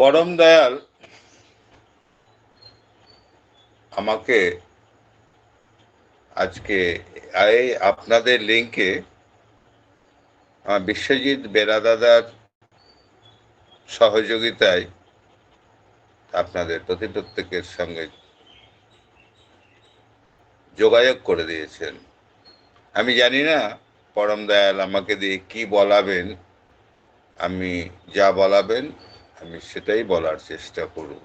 পরম দয়াল আমাকে আজকে এই আপনাদের লিঙ্কে বিশ্বজিৎ বেরাদাদার সহযোগিতায় আপনাদের প্রত্যেকের সঙ্গে যোগাযোগ করে দিয়েছেন। আমি জানি না পরম দয়াল আমাকে দিয়ে কি বলাবেন, আমি যা বলাবেন আমি সেটাই বলার চেষ্টা করব।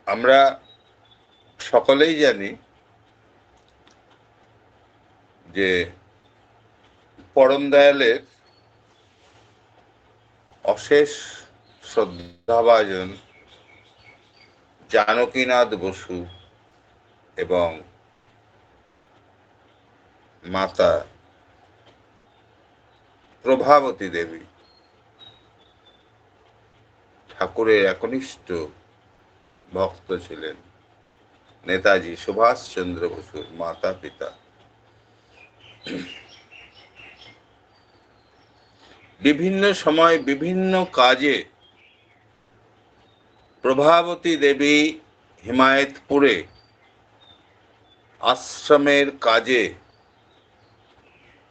আমরা সকলেই জানি যে পরম দয়ালের অশেষ শ্রদ্ধাভাজন জানকীনাথ বসু এবং মাতা প্রভাবতী দেবী ঠাকুরের একনিষ্ঠ ভক্ত ছিলেন। নেতাজি সুভাষচন্দ্র বসুর মাতা পিতা। বিভিন্ন সময় বিভিন্ন কাজে প্রভাবতী দেবী হিমায়তপুরে আশ্রমের কাজে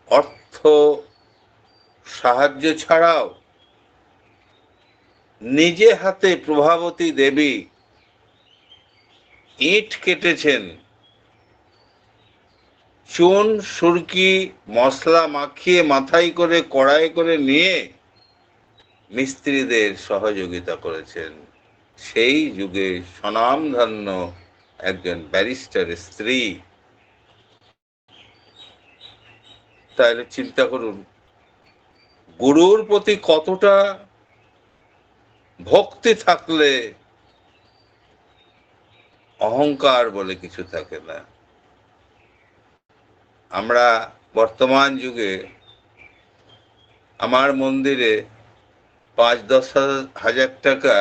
অর্থ সাহায্য ছাড়াও নিজে হাতে প্রভাবতী দেবী ইট কেটেছেন, চুন সুরকি মশলা মাখিয়ে মাথায় করে কড়াই করে নিয়ে মিস্ত্রিদের সহযোগিতা করেছেন। সেই যুগে স্বনামধন্য একজন ব্যারিস্টারের স্ত্রী। তাহলে চিন্তা করুন গুরুর প্রতি কতটা ভক্তি থাকলে অহংকার বলে কিছু থাকে না। আমরা বর্তমান যুগে আমার মন্দিরে ৫-১০ হাজার টাকা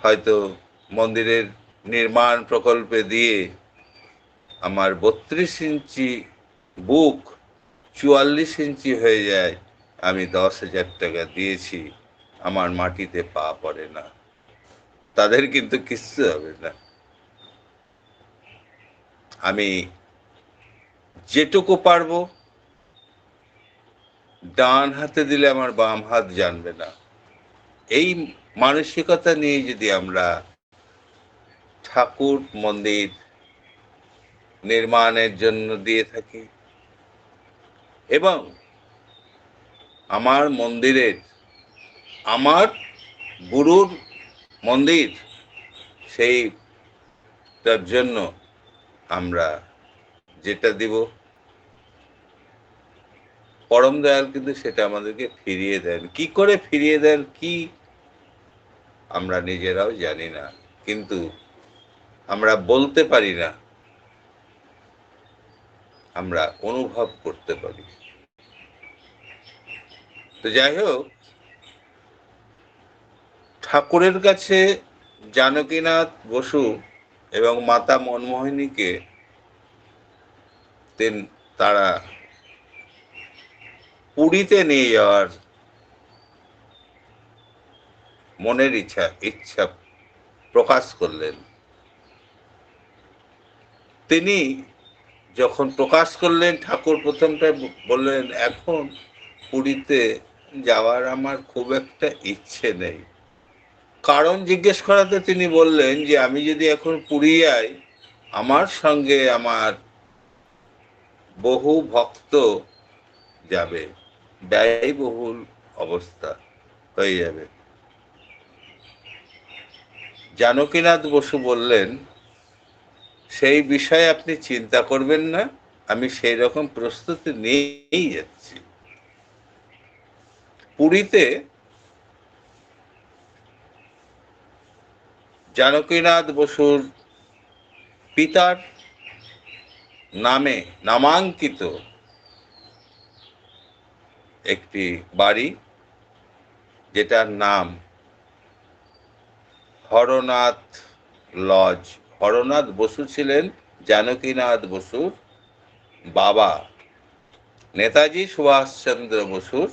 হয়তো মন্দিরের নির্মাণ প্রকল্পে দিয়ে আমার ৩২ ইঞ্চি বুক ৪৪ ইঞ্চি হয়ে যায়। আমি ১০,০০০ টাকা দিয়েছি, আমার মাটিতে পা পড়ে না, তাদের কিন্তু কিচ্ছু হবে না। আমি যেটুকু পারবো ডান হাতে দিলে আমার বাম হাত জানবে না, এই মানসিকতা নিয়ে যদি আমরা ঠাকুর মন্দির নির্মাণের জন্য দিয়ে থাকি এবং আমার মন্দিরের আমার গুরুর মন্দির সেইটার জন্য আমরা যেটা দিব, পরম দয়াল কিন্তু সেটা আমাদেরকে ফিরিয়ে দেন। কি করে ফিরিয়ে দেন কি আমরা নিজেরাও জানি না, কিন্তু আমরা বলতে পারি না, আমরা অনুভব করতে পারি। তো যাই হোক, ঠাকুরের কাছে জানকীনাথ বসু এবং মাতা মনমোহিনীকে তারা পুরীতে নিয়ে যাওয়ার মনের ইচ্ছা প্রকাশ করলেন। তিনি যখন প্রকাশ করলেন, ঠাকুর প্রথমটায় বললেন, এখন পুরীতে যাওয়ার আমার খুব একটা ইচ্ছে নেই। কারণ জিজ্ঞেস করাতে তিনি বললেন যে আমি যদি এখন পুরী যাই, আমার সঙ্গে আমার বহু ভক্ত যাবে, ব্যয়বহুল অবস্থা হয়ে যাবে। জানকীনাথ বসু বললেন, সেই বিষয়ে আপনি চিন্তা করবেন না, আমি সেই রকম প্রস্তুতি নিয়েই যাচ্ছি। পুরীতে জানকীনাথ বসুর পিতার নামে নামাঙ্কিত একটি বাড়ি, যেটার নাম হরনাথ লজ। হরনাথ বসু ছিলেন জানকীনাথ বসুর বাবা। নেতাজি সুভাষচন্দ্র বসুর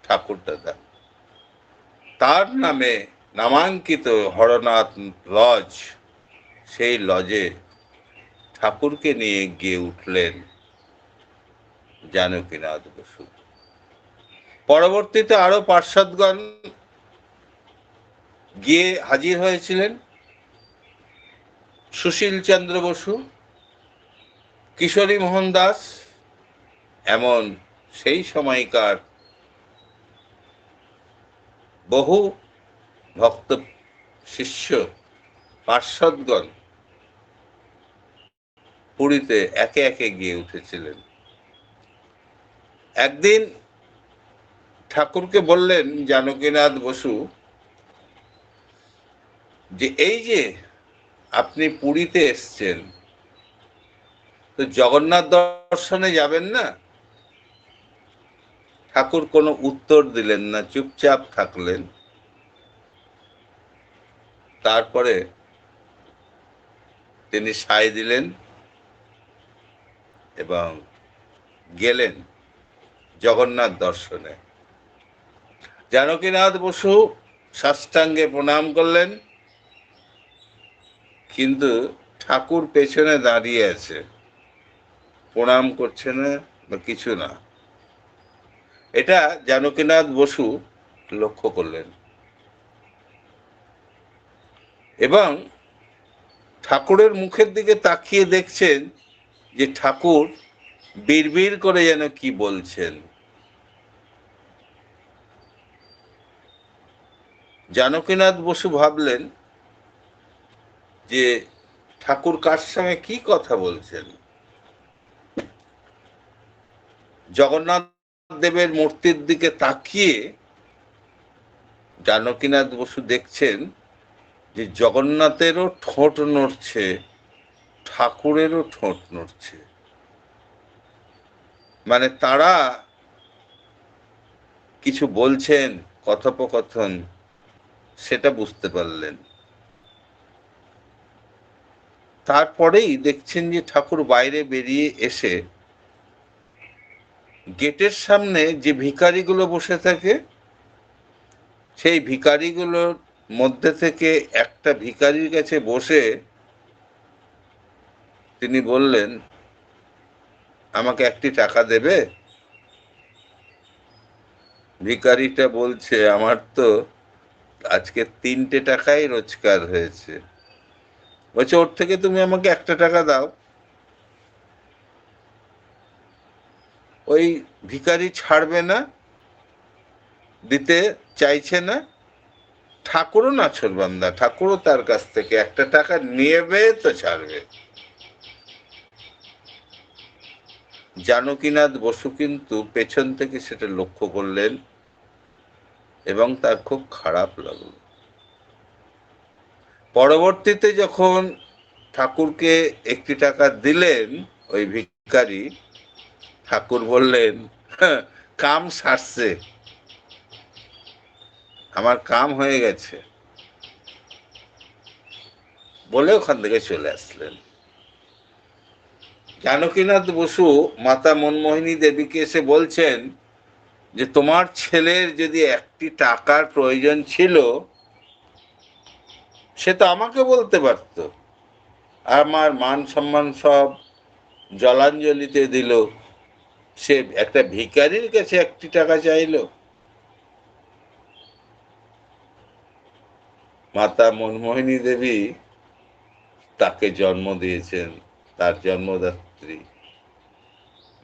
ঠাকুরদাদা। তার নামে নামাঙ্কিত হরনাথ লজ, সেই লজে ঠাকুরকে নিয়ে গিয়ে উঠলেন জানকীনাথ বসু। পরবর্তীতে আরো পার্ষদগণ গিয়ে হাজির হয়েছিলেন। সুশীল চন্দ্র বসু, কিশোরী মোহন দাস, এমন সেই সময়কার বহু ভক্ত শিষ্য পার্ষদগণ পুরীতে একে একে গিয়ে উঠেছিলেন। একদিন ঠাকুরকে বললেন জানকীনাথ বসু যে এই যে আপনি পুরীতে এসছেন, তো জগন্নাথ দর্শনে যাবেন না? ঠাকুর কোনো উত্তর দিলেন না, চুপচাপ থাকলেন। তারপরে তিনি সায় দিলেন এবং গেলেন জগন্নাথ দর্শনে। জানকীনাথ বসু সাষ্টাঙ্গে প্রণাম করলেন, কিন্তু ঠাকুর পেছনে দাঁড়িয়ে আছে, প্রণাম করছে না বা কিছু না। এটা জানকীনাথ বসু লক্ষ্য করলেন এবং ঠাকুরের মুখের দিকে তাকিয়ে দেখছেন যে ঠাকুর বিড়বিড় করে যেন কি বলছেন। জানকীনাথ বসু ভাবলেন যে ঠাকুর কার সঙ্গে কি কথা বলছেন। জগন্নাথ দেবের মূর্তির দিকে তাকিয়ে জানকীনাথ বসু দেখছেন যে জগন্নাথেরও ঠোঁট নড়ছে, ঠাকুরেরও ঠোঁট নড়ছে। মানে তারা কিছু বলছেন, কথোপকথন, সেটা বুঝতে পারলেন। তারপরেই দেখছেন যে ঠাকুর বাইরে বেরিয়ে এসে গেটের সামনে যে ভিখারিগুলো বসে থাকে, সেই ভিখারিগুলোর মধ্যে থেকে একটা ভিখারির কাছে বসে তিনি বললেন, আমাকে একটি টাকা দেবে? ভিখারিটা বলছে, আমার তো আজকে 3টে টাকাই রোজগার হয়েছে। বলছে, ওর থেকে তুমি আমাকে একটা টাকা দাও। ওই ভিখারি ছাড়বে না, দিতে চাইছে না। ঠাকুরও নাছোড়বান্দা, ঠাকুরও তার কাছ থেকে একটা টাকা নেবে তো ছাড়বে। জানকীনাথ বসু কিন্তু পেছন থেকে সেটা লক্ষ্য করলেন এবং তার খুব খারাপ লাগলো। পরবর্তীতে যখন ঠাকুরকে একটি টাকা দিলেন ওই ভিখারি, ঠাকুর বললেন, "হ্যাঁ, কাম সারছে, আমার কাম হয়ে গেছে", বলে ওখান থেকে চলে আসলেন। জানকীনাথ বসু মাতা মনমোহিনী দেবীকে এসে বলছেন যে তোমার ছেলের যদি একটি টাকার প্রয়োজন ছিল, সে তো আমাকে বলতে পারত। আমার মান সম্মান সব জলাঞ্জলিতে দিল, সে একটা ভিখারির কাছে একটি টাকা চাইল। মাতা মনমোহিনী দেবী তাকে জন্ম দিয়েছেন, তার জন্মদাত্রী।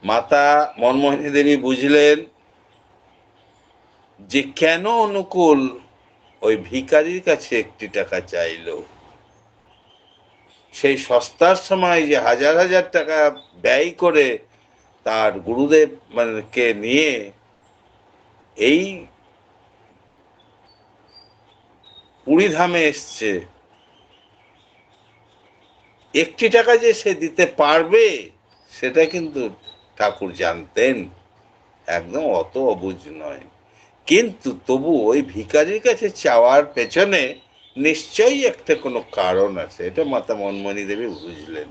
মাতা মনমোহিনী দেবী বুঝলেন যে কেন অনুকূল ওই ভিখারির কাছে একটি টাকা চাইল। সেই সস্তার সময় যে হাজার হাজার টাকা ব্যয় করে তার গুরুদেব কে নিয়ে এই পুরীধামে এসছে, একটি টাকা যে সে দিতে পারবে সেটা কিন্তু ঠাকুর জানতেন, একদম অত অবুঝ নয়। কিন্তু তবু ওই ভিখারির কাছে চাওয়ার পেছনে নিশ্চয়ই একটা কোনো কারণ আছে, এটা মাতা মনমোহিনী দেবী বুঝলেন।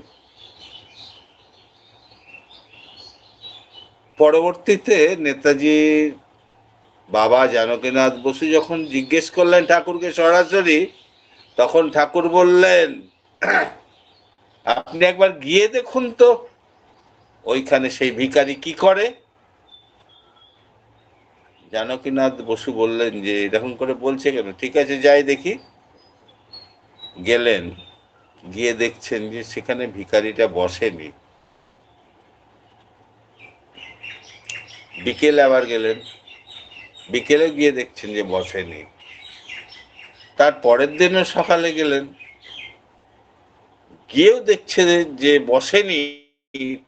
পরবর্তীতে নেতাজির বাবা জানকীনাথ বসু যখন জিজ্ঞেস করলেন ঠাকুরকে সরাসরি, তখন ঠাকুর বললেন, আপনি একবার গিয়ে দেখুন তো ওইখানে সেই ভিখারি কি করে। জানকীনাথ বসু বললেন যে এরকম করে বলছে কেন, ঠিক আছে যাই দেখি। গেলেন, গিয়ে দেখছেন যে সেখানে ভিখারিটা বসেনি। বিকেলে আবার গেলেন, বিকেলে গিয়ে দেখছেন যে বসেনি। তার পরের দিনও সকালে গেলেন, গিয়েও দেখছে যে বসেনি।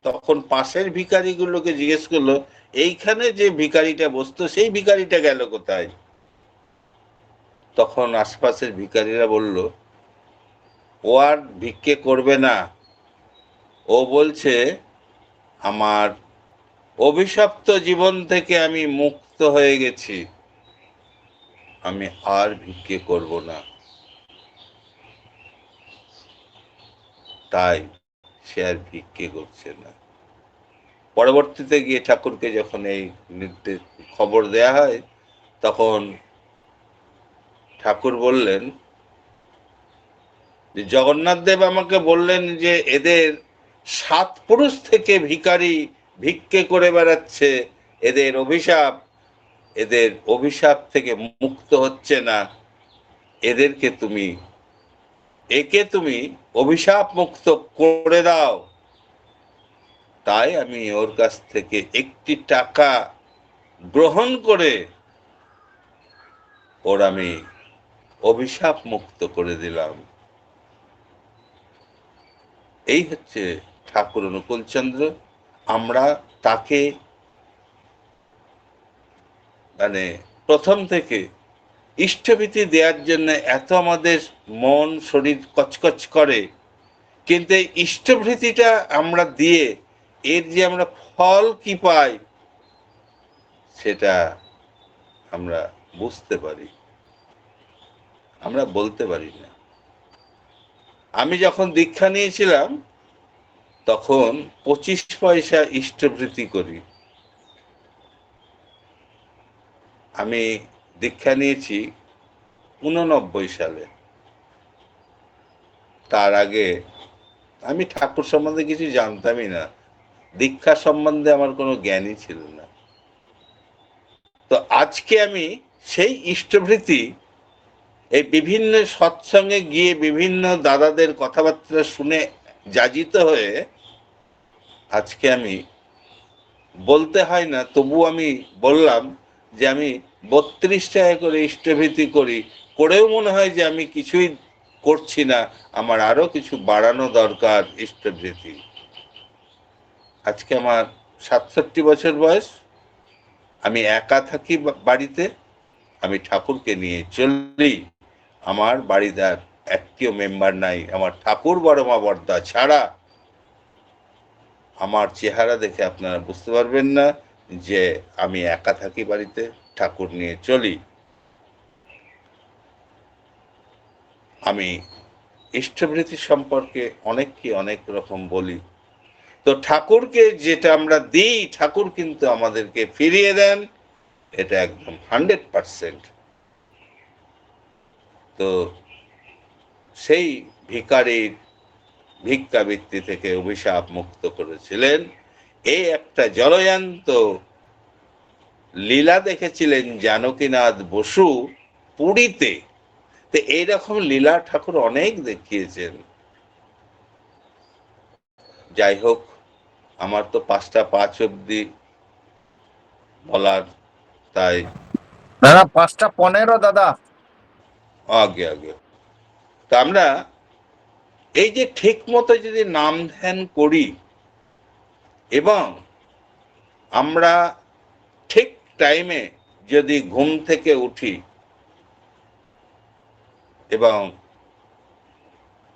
তখন পাশের ভিখারিগুলোকে জিজ্ঞেস করলো, এইখানে যে ভিখারিটা বসতো সেই ভিখারিটা গেল কোথায়? তখন আশপাশের ভিখারিরা বলল, ও আর ভিক্ষে করবে না, ও বলছে আমার অভিশপ্ত জীবন থেকে আমি মুক্ত হয়ে গেছি, আমি আর ভিক্ষে করব না। তাই সে আর ভিক্ষে করছে না। পরবর্তীতে গিয়ে ঠাকুরকে যখন এই নির্দেশ খবর দেয়া হয়, তখন ঠাকুর বললেন যে জগন্নাথ দেব আমাকে বললেন যে এদের 7 পুরুষ থেকে ভিখারি ভিক্ষে করে বেড়াচ্ছে, এদের অভিশাপ থেকে মুক্ত হচ্ছে না, একে তুমি অভিশাপ মুক্ত করে দাও। তাই আমি ওর কাছ থেকে 1টি টাকা গ্রহণ করে ওর আমি অভিশাপ মুক্ত করে দিলাম। এই হচ্ছে ঠাকুর অনুকূলচন্দ্র। আমরা তাকে মানে প্রথম থেকে ইষ্টভীতি দেওয়ার জন্য এত আমাদের মন শরীর কচকচ করে, কিন্তু এই ইষ্টভীতিটা আমরা দিয়ে এর যে আমরা ফল কি পাই সেটা আমরা বুঝতে পারি, আমরা বলতে পারি না। আমি যখন দীক্ষা নিয়েছিলাম তখন 25 পয়সা ইষ্টভৃতি করি। আমি দীক্ষা নিয়েছি 89 সালে। তার আগে আমি ঠাকুর সম্বন্ধে কিছু জানতামই না, দীক্ষা সম্বন্ধে আমার কোনো জ্ঞানই ছিল না। তো আজকে আমি সেই ইষ্টভৃতি এই বিভিন্ন সৎসঙ্গে গিয়ে বিভিন্ন দাদাদের কথাবার্তা শুনে যাজিত হয়ে আজকে আমি বলতে হয় না, তবু আমি বললাম যে আমি 32 টাকা করে ইষ্টভৃতি করি, করেও মনে হয় যে আমি কিছুই করছি না, আমার আরো কিছু বাড়ানো দরকার ইষ্টভৃতি। আজকে আমার 67 বছর বয়স, আমি একা থাকি বাড়িতে, আমি ঠাকুরকে নিয়ে চলি, আমার বাড়িতে আর একটিও মেম্বার নাই, আমার ঠাকুর বড় মা বড়দা ছাড়া। আমার চেহারা দেখে আপনারা বুঝতে পারবেন না যে আমি একা থাকি বাড়িতে, ঠাকুর নিয়ে চলি। আমি ইষ্টভৃতি সম্পর্কে অনেক রকম বলি। তো ঠাকুরকে যেটা আমরা দিই ঠাকুর কিন্তু আমাদেরকে ফিরিয়ে দেন, এটা একদম 100%। তো সেই ভিখারির ভিক্ষাবৃত্তি থেকে অভিশাপ মুক্ত করেছিলেন, এই একটা জলজান্ত লীলা দেখেছিলেন জানকীনাথ বসু পুরীতে। তো এইরকম লীলা ঠাকুর অনেক দেখিয়েছেন। যাই হোক, আমার তো 5টা 5 অব্দি বলার, তাই দাদা 5টা 15 দাদা। আগে আগে তা আমরা এই যে ঠিক মতো যদি নাম ধ্যান করি এবং আমরা ঠিক টাইমে যদি ঘুম থেকে উঠি এবং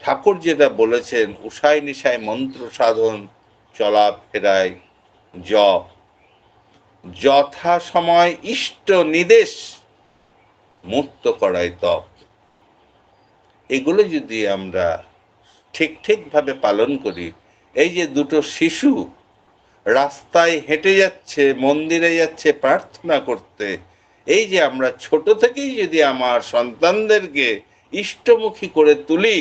ঠাকুর যেটা বলেছেন উষায় নিশায় মন্ত্র সাধন, চলাফেরায় জপ, যথা সময় ইষ্ট নিদেশ, মুক্ত করায় তপ, এগুলো যদি আমরা ঠিক ভাবে পালন করি, এই যে দুটো শিশু রাস্তায় হেঁটে যাচ্ছে, মন্দিরে যাচ্ছে প্রার্থনা করতে। এই যে আমরা ছোট থেকেই যদি আমার সন্তানদেরকে ইষ্টমুখী করে তুলি,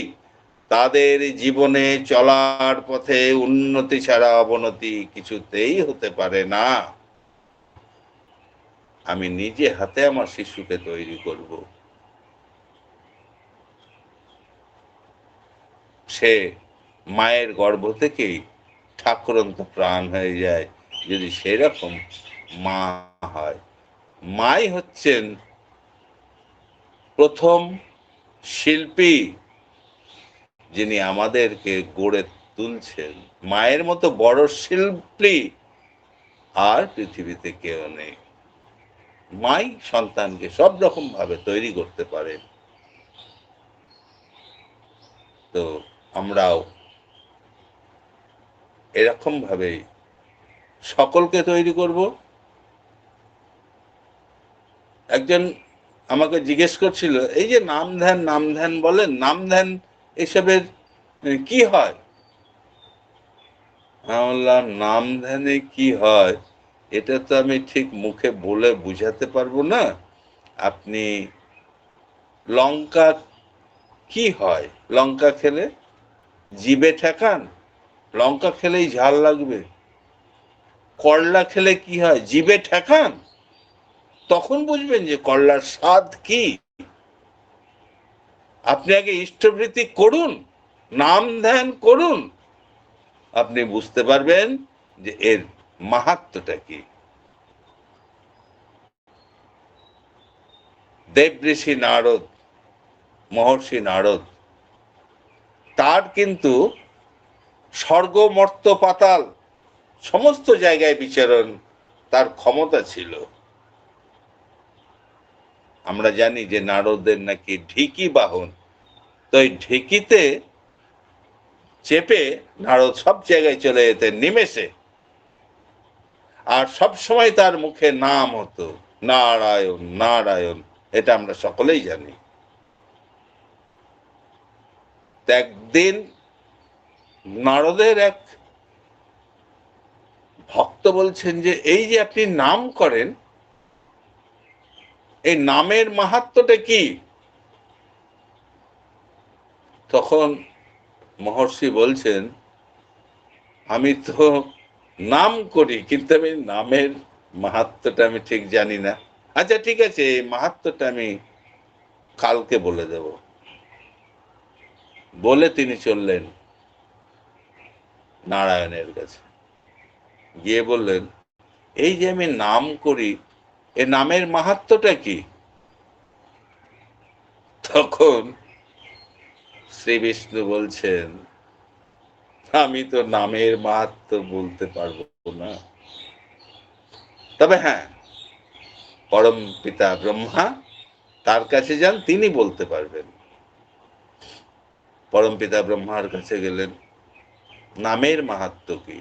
তাদের জীবনে চলার পথে উন্নতি ছাড়া অবনতি কিছুতেই হতে পারে না। আমি নিজে হাতে আমার শিশুকে তৈরি করব। সে মায়ের গর্ভ থেকেই ঠাকুরন্ত প্রাণ হয়ে যায় যদি সেরকম মা হয়। মাই হচ্ছেন প্রথম শিল্পী, যিনি আমাদেরকে গড়ে তুলছেন। মায়ের মতো বড় শিল্পী আর পৃথিবীতে কেউ নেই। মাই সন্তানকে সব রকম ভাবে তৈরি করতে পারে। তো আমরাও এরকম ভাবে সকলকে তৈরি করব। একজন আমাকে জিজ্ঞেস করছিল, এই যে নাম ধ্যান বলেন, নাম ধ্যান এসবের কি হয়? আমি বললাম, নাম ধ্যানে কি হয় এটা তো আমি ঠিক মুখে বলে বুঝাতে পারবো না। আপনি লঙ্কা কি হয়? লঙ্কা খেলে জিভে ঠেকান, লঙ্কা খেলেই ঝাল লাগবে। করলা খেলে কি হয়? জিভে ঠেকান, তখন বুঝবেন যে করলার স্বাদ কি। আপনি আগে ইষ্টভৃতি করুন, নাম ধ্যান করুন, আপনি বুঝতে পারবেন যে এর মাহাত্ম্যটা কি। দেবঋষি নারদ, মহর্ষি নারদ, তার কিন্তু স্বর্গ মর্ত্য পাতাল সমস্ত জায়গায় বিচরণ তার ক্ষমতা ছিল। আমরা জানি যে নারদের নাকি ঢিকি বাহন, তো এই ঢিকিতে চেপে নারদ সব জায়গায় চলে যেতেন নিমেষে। আর সব সময় তার মুখে নাম হতো, নারায়ণ নারায়ণ। এটা আমরা সকলেই জানি। একদিন নারদের এক ভক্ত বলছেন যে এই যে আপনি নাম করেন, এই নামের মাহাত্ম্যটা কি? তখন মহর্ষি বলছেন, আমি তো নাম করি, কিন্তু আমি নামের মাহাত্ম্যটা আমি ঠিক জানি না। আচ্ছা ঠিক আছে, এই মাহাত্ম্যটা আমি কালকে বলে দেব। বলে তিনি চললেন নারায়ণের কাছে, গিয়ে বললেন, এই যে আমি নাম করি, এ নামের মাহাত্ম্যটা কি? তখন শ্রী বিষ্ণু বলছেন, আমি তো নামের মাহাত্ম্য বলতে পারবো না, তবে হ্যাঁ, পরম পিতা ব্রহ্মা, তার কাছে যান, তিনি বলতে পারবেন। পরম পিতা ব্রহ্মার কাছে গেলেন, নামের মাহাত্ম্য কি?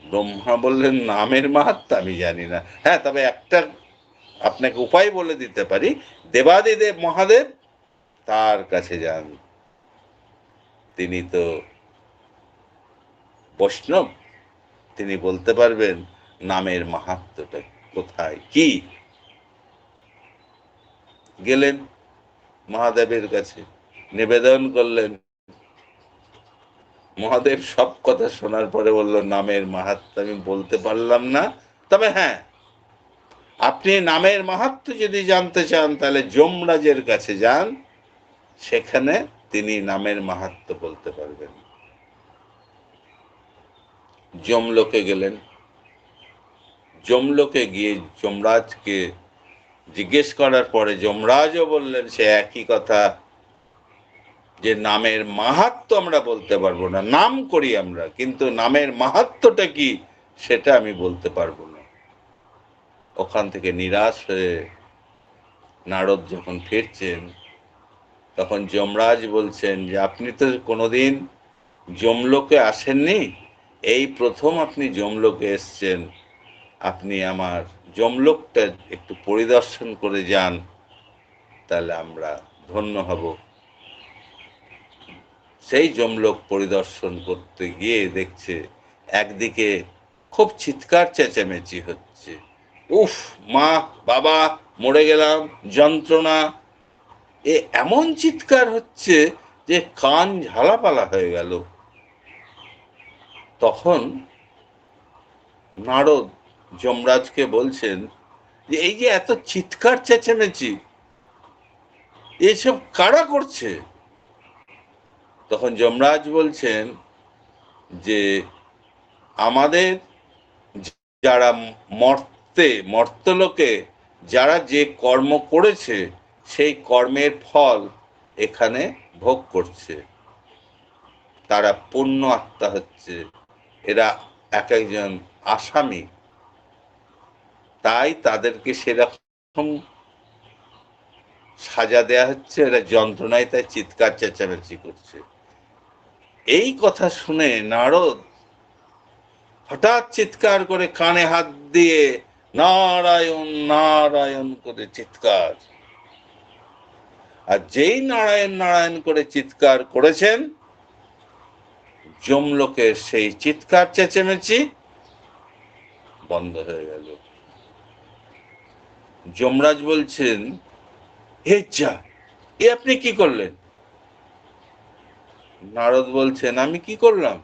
ব্রহ্মা বললেন, নামের মাহাত্ম্য আমি জানি না। হ্যাঁ, তবে একটা আপনাকে উপায় বলে দিতে পারি, দেবাদিদেব মহাদেব, তার কাছে যান, তিনি তো বৈষ্ণব, তিনি বলতে পারবেন নামের মাহাত্ম্যটা কোথায় কি। গেলেন মহাদেবের কাছে, নিবেদন করলেন। মহাদেব সব কথা শোনার পরে বলল, নামের মাহাত্ম্য আমি বলতে পারলাম না, তবে হ্যাঁ, আপনি নামের মাহাত্ম্য যদি জানতে চান তাহলে যমরাজের কাছে যান, সেখানে তিনি নামের মাহাত্ম্য বলতে পারবেন। যমলোকে গেলেন, যমলোকে গিয়ে যমরাজকে জিজ্ঞেস করার পরে যমরাজও বললেন সে একই কথা, যে নামের মাহাত্ম্য আমরা বলতে পারবো না, নাম করি আমরা, কিন্তু নামের মাহাত্ম্যটা কি সেটা আমি বলতে পারবো না। ওখান থেকে নিরাশ হয়ে নারদ যখন ফিরছেন, তখন যমরাজ বলছেন যে আপনি তো কোনোদিন যমলোকে আসেননি, এই প্রথম আপনি যমলোকে এসছেন, আপনি আমার যমলোকটা একটু পরিদর্শন করে যান, তাহলে আমরা ধন্য হব। সেই যমলোক পরিদর্শন করতে গিয়ে দেখছে, একদিকে খুব চিৎকার চেঁচামেচি হচ্ছে, উফ মা বাবা মরে গেলাম, যন্ত্রণা, এ এমন চিৎকার হচ্ছে যে কান ঝালাপালা হয়ে গেল। তখন নারদ যমরাজকে বলছেন যে এই যে এত চিৎকার চেঁচামেচি এসব কারা করছে? তখন যমরাজ বলছেন যে আমাদের যারা মর্তলোকে যারা যে কর্ম করেছে সেই কর্মের ফল এখানে ভোগ করছে, তারা পুণ্য আত্মা হচ্ছে, এরা এক একজন আসামি, তাই তাদেরকে সেরকম সাজা দেয়া হচ্ছে, এরা যন্ত্রণায় তাই চিৎকার চেঁচামেচি করছে। এই কথা শুনে নারদ হঠাৎ চিৎকার করে কানে হাত দিয়ে নারায়ণ নারায়ণ করে চিৎকার, আর যেই নারায়ণ নারায়ণ করে চিৎকার করেছেন যমলোকের সেই চিৎকার চেঁচেমেচি বন্ধ হয়ে গেল। যমরাজ বলছেন, হে যা, এ আপনি কি করলেন? নারদ বলছেন, আমি কি করলাম?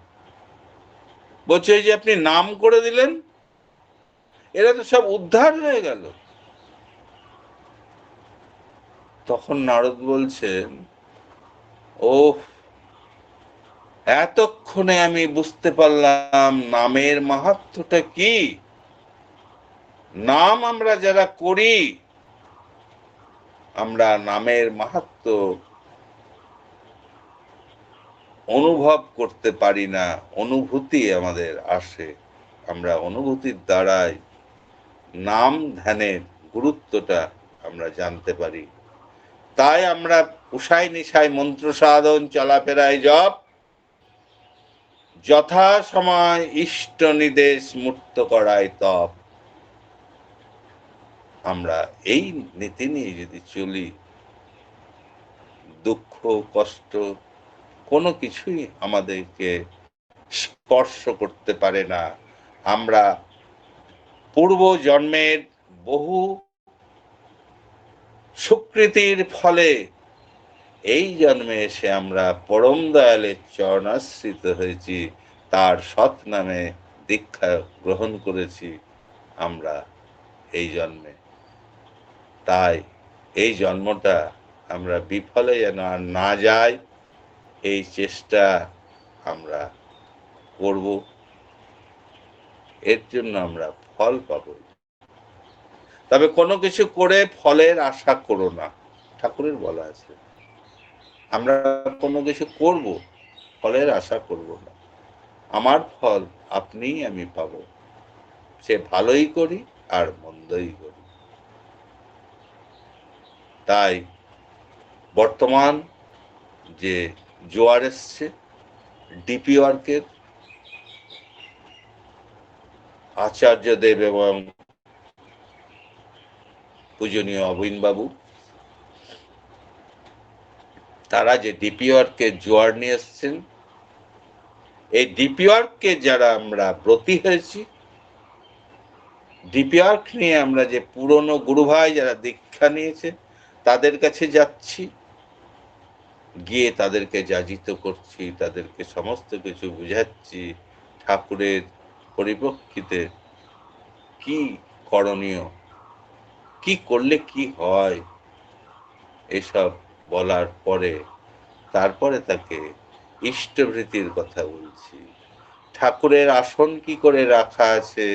বলছে যে আপনি নাম করে দিলেন, এরা তো সব উদ্ধার হয়ে গেল। তখন নারদ বলছেন, ও এতক্ষণে আমি বুঝতে পারলাম নামের মাহাত্ম্যটা কি। নাম আমরা যারা করি, আমরা নামের মাহাত্ম্য অনুভব করতে পারি না, অনুভূতি আমাদের আসে, আমরা অনুভূতির দ্বারাই নাম ধ্যানের গুরুত্বটা আমরা জানতে পারি। তাই আমরা উষায় নিশায় মন্ত্র সাধন, চলাফেরায় জপ, যথা সময় ইষ্ট নির্দেশ মুক্ত করায় তপ, আমরা এই নীতি নিয়ে যদি চলি, দুঃখ কষ্ট কোনো কিছুই আমাদেরকে স্পর্শ করতে পারে না। আমরা পূর্ব জন্মের বহু সুকৃতির ফলে এই জন্মে এসে আমরা পরম দয়ালের চরণাশ্রিত হয়েছি, তার সৎ নামে দীক্ষা গ্রহণ করেছি আমরা এই জন্মে। তাই এই জন্মটা আমরা বিফলে যেন আর না যাই, এই চেষ্টা আমরা করব, এর জন্য আমরা ফল পাব। তবে কোনো কিছু করে ফলের আশা করো না, ঠাকুরের বলা আছে। আমরা কোনো কিছু করব, ফলের আশা করব না, আমার ফল আপনিই আমি পাব, সে ভালোই করি আর মন্দই করি। তাই বর্তমান যে জোয়ার এসছে ডিপি ওয়ার্কের আচার্য দেব এবং পূজনীয় অবিনবাবু, তারা যে ডিপি ওয়ার্কের জোয়ার নিয়ে এসছেন, এই ডিপি ওয়ার্ককে যারা আমরা ব্রতী হয়েছি, ডিপি ওয়ার্ক নিয়ে আমরা যে পুরনো গুরু ভাই যারা দীক্ষা নিয়েছে তাদের কাছে যাচ্ছি, গিয়ে তাদেরকে যাজিত করছি, তাদেরকে সমস্ত কিছু বুঝাচ্ছি, ঠাকুরের পরিপ্রেক্ষিতে কি করণীয়, কি করলে কি হয়, এসব বলার পরে তারপরে তাকে ইষ্টভৃতির কথা বলছি। ঠাকুরের আসন কি করে রাখা আছে,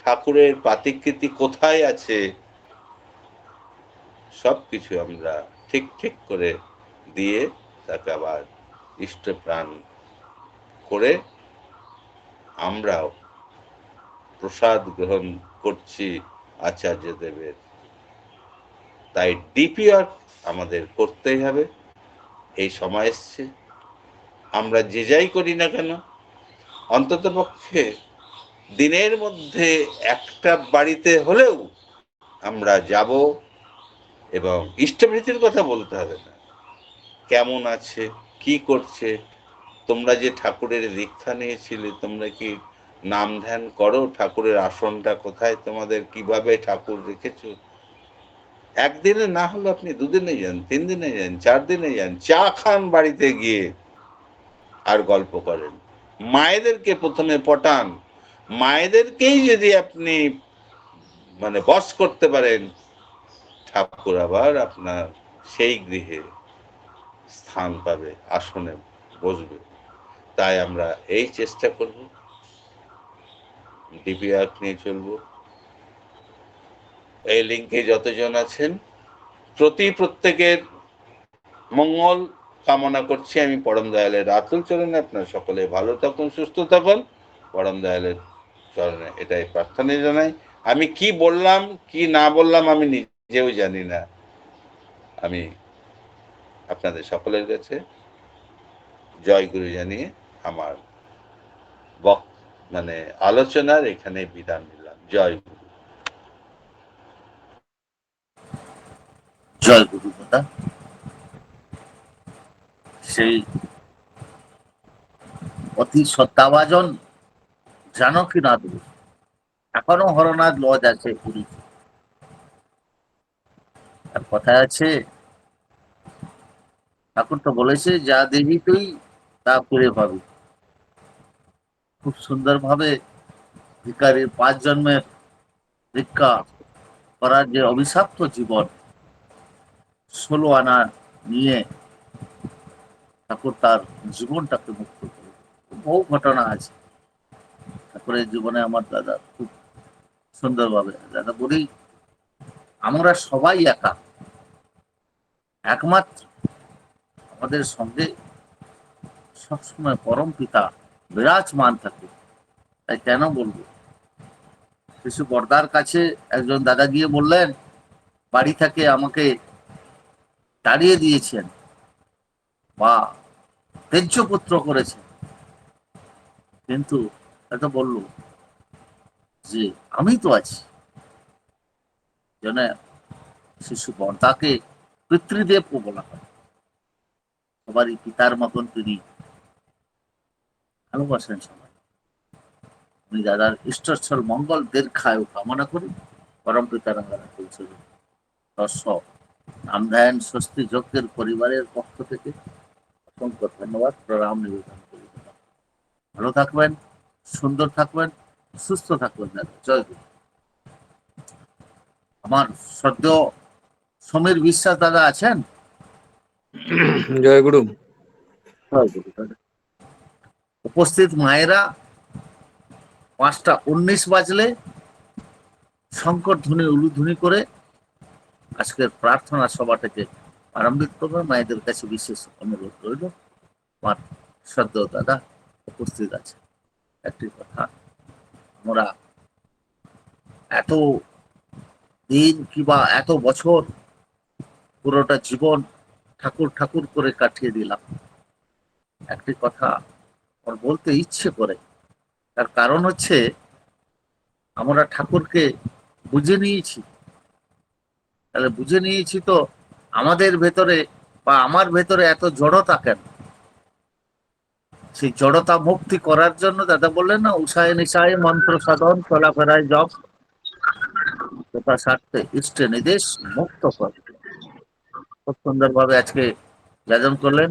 ঠাকুরের পাতিকৃতি কোথায় আছে, সবকিছু আমরা ঠিক ঠিক করে দিয়ে তাকে আবার ইষ্টপ্রাণ করে আমরাও প্রসাদ গ্রহণ করছি আচার্য দেবের। তাই ডিপিআর আমাদের করতেই হবে। এই সময় এসছে, আমরা যে যাই করি না কেন অন্তত পক্ষে দিনের মধ্যে একটা বাড়িতে হলেও আমরা যাব, এবং ইষ্টভৃতির কথা বলতে হবে না, কেমন আছে কি করছে, তোমরা যে ঠাকুরের দীক্ষা নিয়েছিলে তোমরা কি নাম ধ্যান করো, ঠাকুরের আসনটা কোথায়, তোমাদের কিভাবে ঠাকুর রেখেছো। একদিনে না হলে আপনি 2 দিনে যান, 3 দিনে যান, 4 দিনে যান, চা খান বাড়িতে গিয়ে, আর গল্প করেন। মায়েদেরকে প্রথমে পটান, মায়েদেরকেই যদি আপনি মানে বশ করতে পারেন, ঠাকুর আবার আপনার সেই গৃহে স্থান পাবে, আসনে বসবে। তাই আমরা এই চেষ্টা করব, ডিপি আর্ট নিয়ে চলবো। এই লিঙ্কে যতজন আছেন প্রত্যেকের মঙ্গল কামনা করছি আমি পরম দয়ালের আতুল চরণে। আপনার সকলে ভালো থাকুন, সুস্থ থাকুন, পরম দয়ালের চরণে এটাই প্রার্থনা জানাই। আমি কি বললাম কি না বললাম আমি নিজেও জানি না। আমি আপনাদের সকলের কাছে জয়গুরু জানিয়ে আমার মানে আলোচনার এখানে বিধান নিলাম। জয় গুরু। জয় গুরু দাদা। সেই অতি সত্যাভাজন জানকীনাথ এখনো হরনাথ লজ আছে পুরী। আর কথায় আছে, ঠাকুর তো বলেছে যা দেবী তুই তা ফিরে পাবি। খুব সুন্দর ভাবে ভিকারির 5 জন্মের ভিক্ষা করার যে অভিশপ্ত জীবন, 16 আনা নিয়ে ঠাকুর তার জীবনটাকে মুক্ত করে। বহু ঘটনা আছে ঠাকুরের জীবনে। আমার দাদা খুব সুন্দরভাবে, দাদা বলি আমরা সবাই একা, একমাত্র আমাদের সঙ্গে সবসময় পরম পিতা বিরাজমান থাকে। তাই কেন বলবো, শিশু বর্দার কাছে একজন দাদা গিয়ে বললেন বাড়ি থেকে আমাকে তাড়িয়ে দিয়েছেন বা তেজ্য পুত্র করেছেন, কিন্তু এটা বলল যে আমি তো আছি। যেন শিশু বর্দাকে পিতৃদেব বলা হয়। সবারই পিতার মতন তিনি ভালোবাসেন সবাই। আমি দাদার ইষ্টস্থল মঙ্গল দীর্ঘায়ু কামনা করি। পরম পিতার দর্শক নামধায়ন স্বস্তি যজ্ঞের পরিবারের পক্ষ থেকে অসংখ্য ধন্যবাদ, প্রণাম নিবেদন করি। ভালো থাকবেন, সুন্দর থাকবেন, সুস্থ থাকবেন দাদা। জয় গুরু। আমার সদ্য সমীর বিশ্বাস দাদা আছেন? জয় গুরু। জয় গুরু দাদা। উপস্থিত মায়েরা 5টা 19 বাজলে শঙ্কর ধ্বনি উলুধ্বনি করে আজকের প্রার্থনা সভাটাকে আরম্ভ করবে। মায়েদের কাছে বিশেষ অনুরোধ রইল। আমার সদ্য দাদা উপস্থিত আছে। একটি কথা, আমরা এত দিন কিংবা এত বছর পুরোটা জীবন ঠাকুর ঠাকুর করে কাটিয়ে দিলাম। একটি কথা আমার বলতে ইচ্ছে করে, তার কারণ হচ্ছে আমরা ঠাকুরকে বুঝে নিয়েছি। তাহলে বুঝে নিয়েছি তো আমাদের ভেতরে বা আমার ভেতরে এত জড়তা কেন? সেই জড়তা মুক্তি করার জন্য দাদা বললেন না, উষায় নিশায় মন্ত্র সাধন, চলাফেরায় জপ, তথা স্বার্থে ইষ্টে নির্দেশ মুক্ত কর। খুব সুন্দরভাবে আজকে যাজন করলেন।